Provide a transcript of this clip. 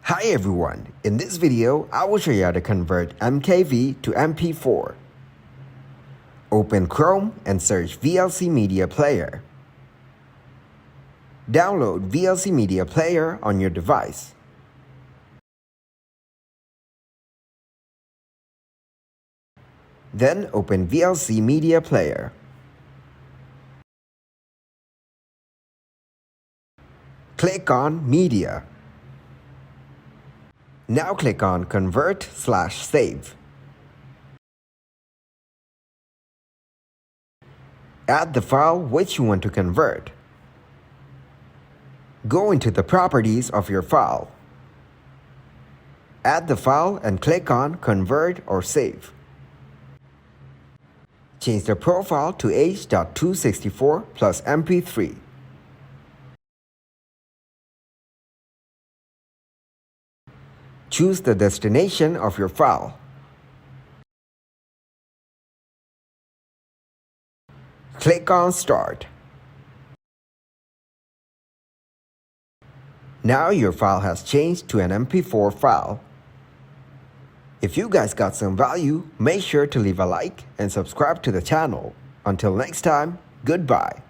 Hi everyone, in this video I will show you how to convert MKV to MP4. Open Chrome and search VLC Media Player. Download VLC Media Player on your device. Then open VLC Media Player. Click on Media. Now click on Convert/Save. Add the file which you want to convert. Go into the properties of your file. Add the file and click on Convert or Save. Change the profile to H.264 plus MP3. Choose the destination of your file. Click on Start. Now your file has changed to an MP4 file. If you guys got some value, make sure to leave a like and subscribe to the channel. Until next time, goodbye.